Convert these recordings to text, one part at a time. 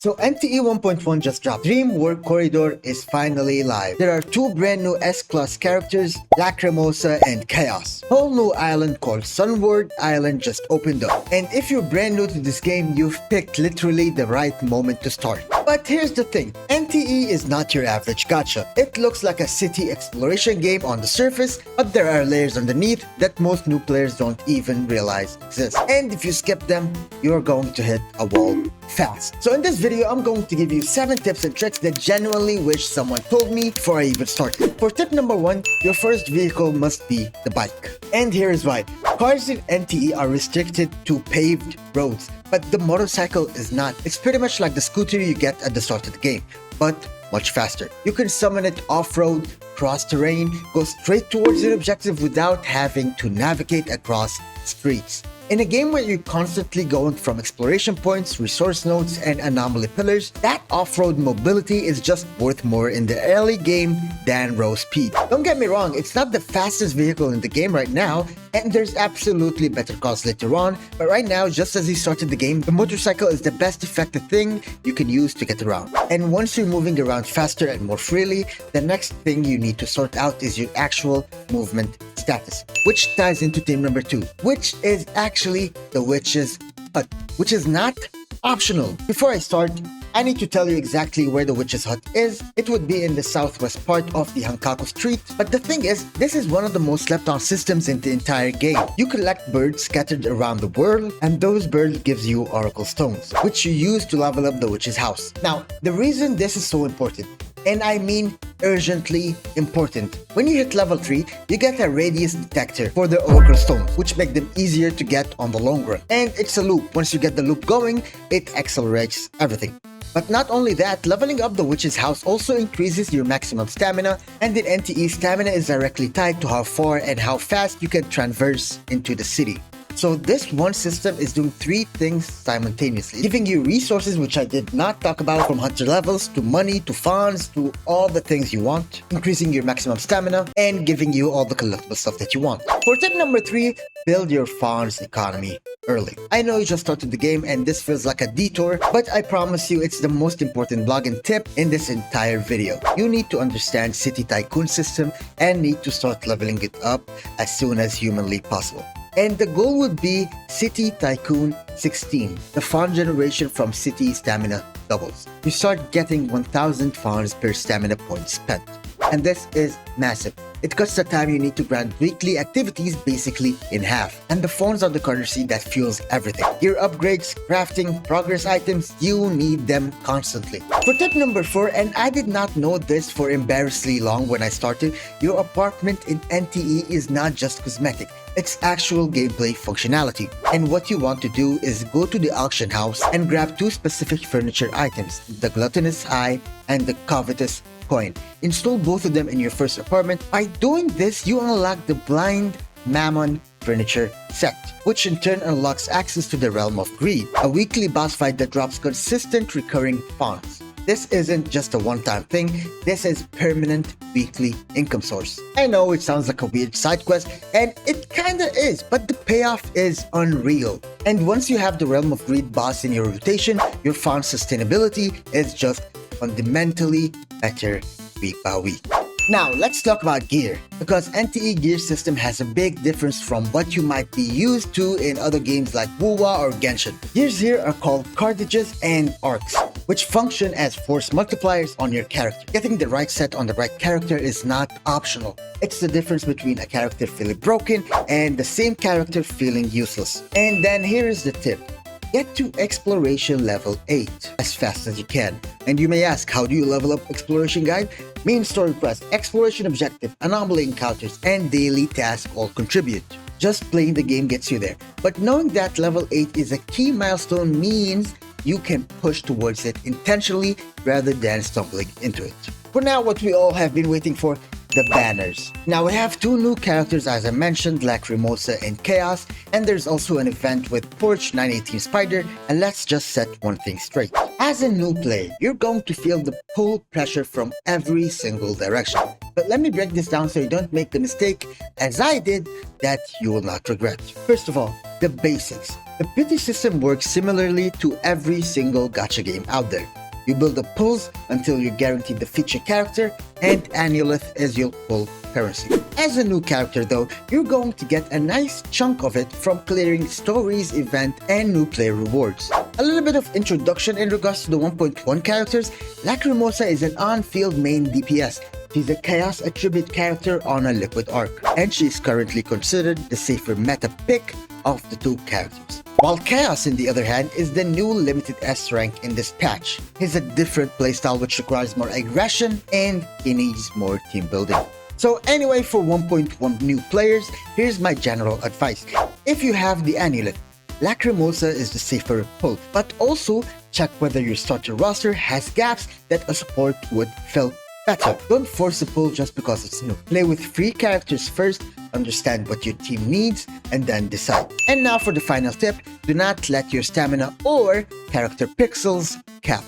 So NTE 1.1 just dropped. Dreamwalk Corridor is finally live. There are two brand new S-Class characters, Lacrimosa and Chaos. Whole new island called Sunward Island just opened up. And if you're brand new to this game, you've picked literally the right moment to start. But here's the thing, NTE is not your average gacha. It looks like a city exploration game on the surface, but there are layers underneath that most new players don't even realize exist. And if you skip them, you're going to hit a wall fast. So in this video, I'm going to give you 7 tips and tricks that genuinely wish someone told me before I even started. For tip number 1, your first vehicle must be the bike. And here is why. Cars in NTE are restricted to paved roads, but the motorcycle is not. It's pretty much like the scooter you get at the start of the game, but much faster. You can summon it off-road, cross terrain, go straight towards your objective without having to navigate across streets. In a game where you're constantly going from exploration points, resource nodes, and anomaly pillars, that off-road mobility is just worth more in the early game than raw speed. Don't get me wrong, it's not the fastest vehicle in the game right now, and there's absolutely better cars later on, but right now, just as you started the game, the motorcycle is the best effective thing you can use to get around. And once you're moving around faster and more freely, the next thing you need to sort out is your actual movement status, which ties into tip number 2, which is actually the witch's hut, which is not optional. Before I start, I need to tell you exactly where the witch's hut is. It would be in the southwest part of the Hankaku Street, but the thing is, this is one of the most slept on systems in the entire game. You collect birds scattered around the world, and those birds gives you oracle stones, which you use to level up the witch's house. Now, the reason this is so important, and I mean urgently important. When you hit level 3, you get a radius detector for the oracle stones, which make them easier to get on the long run. And it's a loop. Once you get the loop going, it accelerates everything. But not only that, leveling up the witch's house also increases your maximum stamina, and in NTE, stamina is directly tied to how far and how fast you can traverse into the city. So this one system is doing 3 things simultaneously, giving you resources which I did not talk about, from hunter levels to money to Fons to all the things you want, increasing your maximum stamina, and giving you all the collectible stuff that you want. For tip number 3, build your Fons economy early. I know you just started the game and this feels like a detour, but I promise you it's the most important blog and tip in this entire video. You need to understand City Tycoon system and need to start leveling it up as soon as humanly possible. And the goal would be City Tycoon 16, the Fon generation from City Stamina doubles. You start getting 1000 Fons per stamina point spent. And this is massive. It cuts the time you need to grant weekly activities basically in half. And the Fons are the currency that fuels everything. Your upgrades, crafting, progress items, you need them constantly. For tip number 4, and I did not know this for embarrassingly long when I started, your apartment in NTE is not just cosmetic. It's actual gameplay functionality. And what you want to do is go to the auction house and grab 2 specific furniture items, the gluttonous eye and the covetous coin. Install both of them in your first apartment. By doing this, you unlock the blind Mammon furniture set, which in turn unlocks access to the realm of greed, a weekly boss fight that drops consistent recurring Fons. This isn't just a one-time thing, this is permanent weekly income source. I know it sounds like a weird side quest, and it kinda is, but the payoff is unreal. And once you have the Realm of Greed boss in your rotation, your Fon sustainability is just fundamentally better week by week. Now, let's talk about gear, because NTE gear system has a big difference from what you might be used to in other games like Wuwa or Genshin. Gears here are called cartridges and arcs, which function as force multipliers on your character. Getting the right set on the right character is not optional. It's the difference between a character feeling broken and the same character feeling useless. And then here is the tip. Get to exploration level 8 as fast as you can. And you may ask, how do you level up exploration guide? Main story quest, exploration objective, anomaly encounters, and daily tasks all contribute. Just playing the game gets you there. But knowing that level 8 is a key milestone means you can push towards it intentionally rather than stumbling into it. For now, what we all have been waiting for, the banners. Now we have 2 new characters as I mentioned, Lacrimosa and Chaos, and there's also an event with Porch 918 Spider, and let's just set one thing straight. As a new player, you're going to feel the pull pressure from every single direction. But let me break this down so you don't make the mistake, as I did, that you will not regret. First of all, the basics. The pity system works similarly to every single gacha game out there. You build the pulls until you're guaranteed the feature character, and Annulith is your pull currency. As a new character though, you're going to get a nice chunk of it from clearing stories, event, and new player rewards. A little bit of introduction in regards to the 1.1 characters. Lacrimosa is an on-field main DPS. She's a Chaos attribute character on a Liquid arc, and she is currently considered the safer meta pick of the two characters. While Chaos, on the other hand, is the new limited S rank in this patch. He's a different playstyle which requires more aggression and he needs more team building. So anyway, for 1.1 new players, here's my general advice. If you have the Annulith, Lacrimosa is the safer pull, but also check whether your starter roster has gaps that a support would fill better. Don't force a pull just because it's new. Play with free characters first, understand what your team needs, and then decide. And now for the final tip, do not let your stamina or character pixels cap.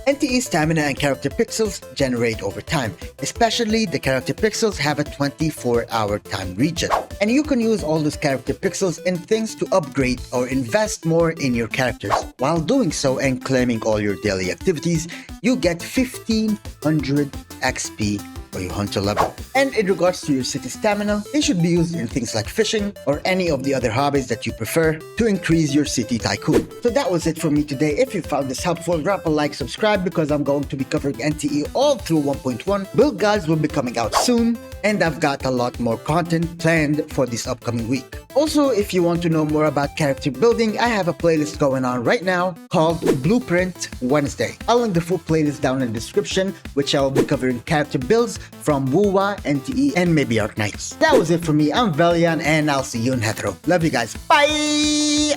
NTE stamina and character pixels generate over time, especially the character pixels have a 24-hour time regen. And you can use all those character pixels in things to upgrade or invest more in your characters. While doing so and claiming all your daily activities, you get 1500 XP for your hunter level. And in regards to your city stamina, they should be used in things like fishing or any of the other hobbies that you prefer to increase your city tycoon. So that was it for me today. If you found this helpful, drop a like, subscribe, because I'm going to be covering NTE all through 1.1. Build guides will be coming out soon, and I've got a lot more content planned for this upcoming week. Also, if you want to know more about character building, I have a playlist going on right now called Blueprint Wednesday. I'll link the full playlist down in the description, which I will be covering character builds from Wuwa, NTE, and maybe Arknights. That was it for me. I'm Velian, and I'll see you in Hetero. Love you guys. Bye!